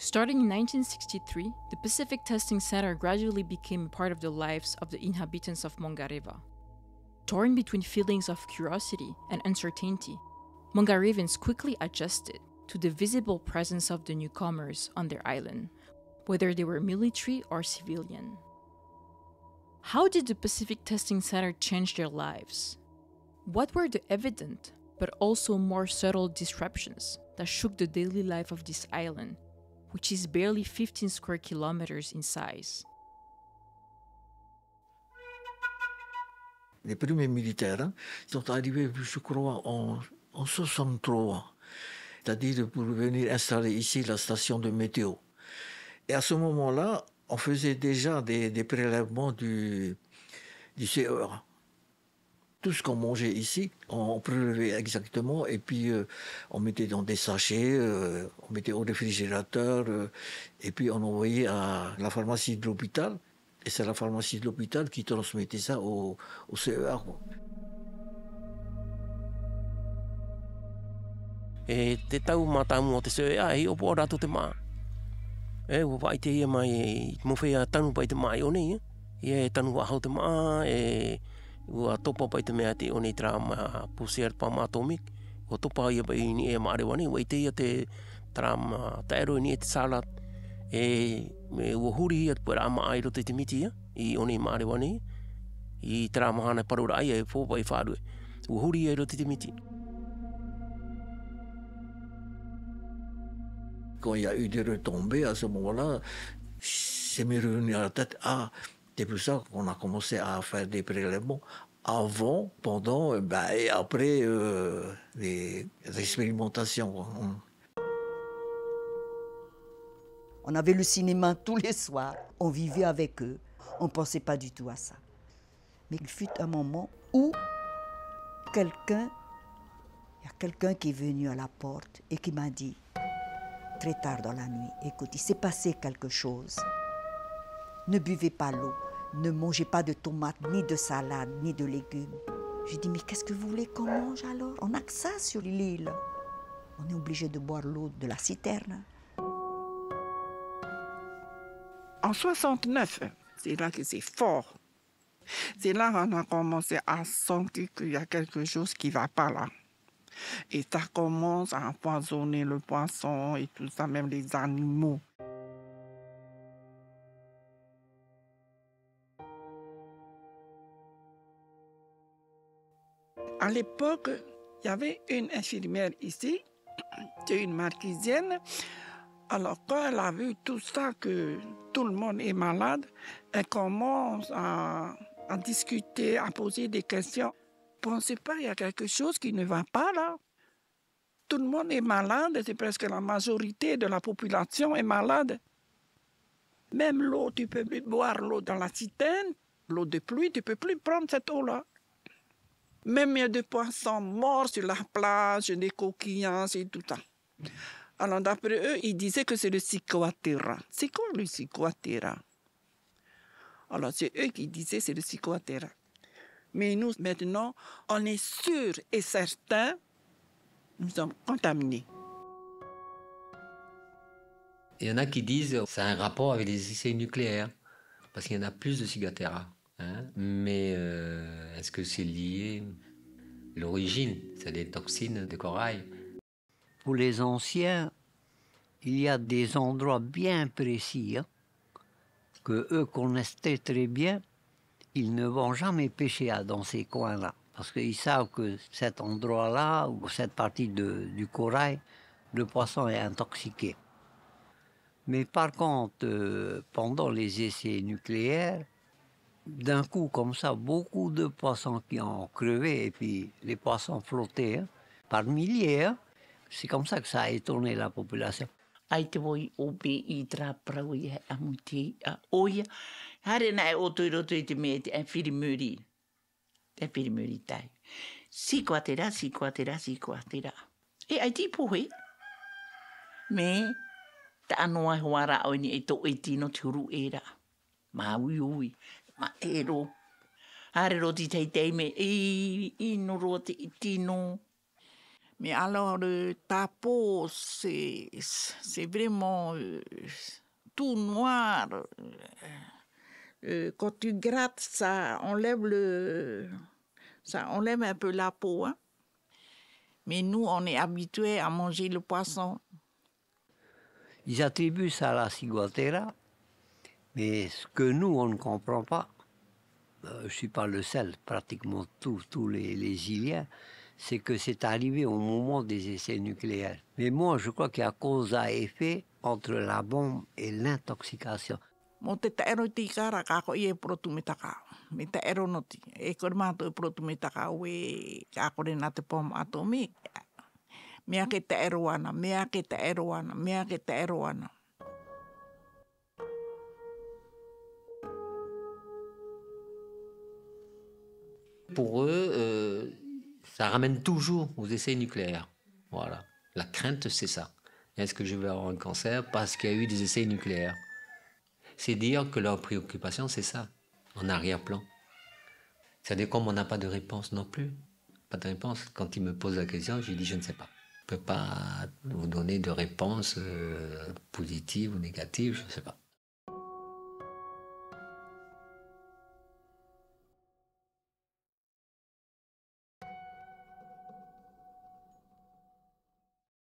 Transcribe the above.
Starting in 1963, the Pacific Testing Center gradually became a part of the lives of the inhabitants of Mangareva. Torn between feelings of curiosity and uncertainty, Mangarevans quickly adjusted to the visible presence of the newcomers on their island, whether they were military or civilian. How did the Pacific Testing Center change their lives? What were the evident, but also more subtle disruptions that shook the daily life of this island, which is barely 15 square kilometers in size? Les premiers militaires sont arrivés, je crois, en 63, c'est-à-dire pour venir installer ici la station de météo. Et à ce moment-là, on faisait déjà des prélèvements du CER. Tout ce qu'on mangeait ici, on prélevait exactement et puis on mettait dans des sachets, on mettait au réfrigérateur et puis on envoyait à la pharmacie de l'hôpital. Et c'est la pharmacie de l'hôpital qui transmettait ça au CER. E te tau mātamu o te CER, e opo rātou te mā. E o vai te ia mai, mo whea tanu pai te mai o nei, e tanu wahau te mā, e ua topa pai te mea te o nei tra ma puser pa mātomik, o topa ia pai ni e maare wani, wai te ia te tra ma taero ni e te salat, e me ua huri ia pera ama airo te miti ia, I o nei maare wani, I tra mahana parura ai e fōpai whārue. Ua huri ia iro te miti. Quand il y a eu des retombées, à ce moment-là, c'est m'est revenu à la tête, c'est pour ça qu'on a commencé à faire des prélèvements avant, pendant et après les expérimentations. On avait le cinéma tous les soirs, on vivait avec eux, on ne pensait pas du tout à ça. Mais il fut un moment où il y a quelqu'un qui est venu à la porte et qui m'a dit, très tard dans la nuit, écoute, il s'est passé quelque chose. Ne buvez pas l'eau, ne mangez pas de tomates, ni de salade, ni de légumes. J'ai dit, mais qu'est-ce que vous voulez qu'on mange alors? On n'a que ça sur l'île. On est obligé de boire l'eau de la citerne. En 69, c'est là que c'est fort. C'est là qu'on a commencé à sentir qu'il y a quelque chose qui ne va pas là. Et ça commence à empoisonner le poisson et tout ça, même les animaux. À l'époque, il y avait une infirmière ici, c'est une marquisienne. Alors, quand elle a vu tout ça, que tout le monde est malade, elle commence à discuter, à poser des questions. Pensez pas, il y a quelque chose qui ne va pas là. Tout le monde est malade, c'est presque la majorité de la population est malade. Même l'eau, tu peux plus boire l'eau dans la citerne, l'eau de pluie, tu peux plus prendre cette eau-là. Même il y a des poissons morts sur la plage, des coquillages et tout ça. Alors d'après eux, ils disaient que c'est le Cicoatera. C'est quoi le Cicoatera? Alors c'est eux qui disaient que c'est le Cicoatera. Mais nous, maintenant, on est sûr et certain, nous sommes contaminés. Il y en a qui disent que c'est un rapport avec les essais nucléaires, parce qu'il y en a plus de ciguatera. Hein? Mais est-ce que c'est lié? L'origine, c'est des toxines de corail. Pour les anciens, il y a des endroits bien précis que eux connaissent très très bien. Ils ne vont jamais pêcher dans ces coins-là, parce qu'ils savent que cet endroit-là, ou cette partie du corail, le poisson est intoxiqué. Mais par contre, pendant les essais nucléaires, d'un coup comme ça, beaucoup de poissons qui ont crevé, et puis les poissons flottaient par milliers. C'est comme ça que ça a étonné la population. Ai te voi ope I tra prau I he amuti a oia. Hare nai o tui roto I te mea te whirimuri. Te whirimuri tai. Sikuatera, sikuatera, sikuatera. E ai ti pohe. Me, ta anoa hoara o ni e to e tino turu era. Ma ui ui, ma ero. Hare roti tei tei me I no rote I tino. Mais alors, ta peau, c'est vraiment tout noir. Quand tu grattes, ça enlève un peu la peau. Hein? Mais nous, on est habitués à manger le poisson. Ils attribuent ça à la ciguatera, mais ce que nous, on ne comprend pas, je ne suis pas le seul, pratiquement tous les Iliens, c'est que c'est arrivé au moment des essais nucléaires. Mais moi, je crois qu'il y a cause à effet entre la bombe et l'intoxication. Mo te taero ti kara kako i e protu me takao. Me taero noti. E kore mātou e protu me takao e kako re nā te pom atomi. Mea ke taero ana, mea ke taero ana, mea ke taero ana. Pour eux, ça ramène toujours aux essais nucléaires. Voilà. La crainte, c'est ça. Est-ce que je vais avoir un cancer parce qu'il y a eu des essais nucléaires? C'est dire que leur préoccupation, c'est ça, en arrière-plan. C'est-à-dire comme on n'a pas de réponse non plus. Pas de réponse. Quand ils me posent la question, je dis je ne sais pas. Je ne peux pas vous donner de réponse positive ou négative, je ne sais pas.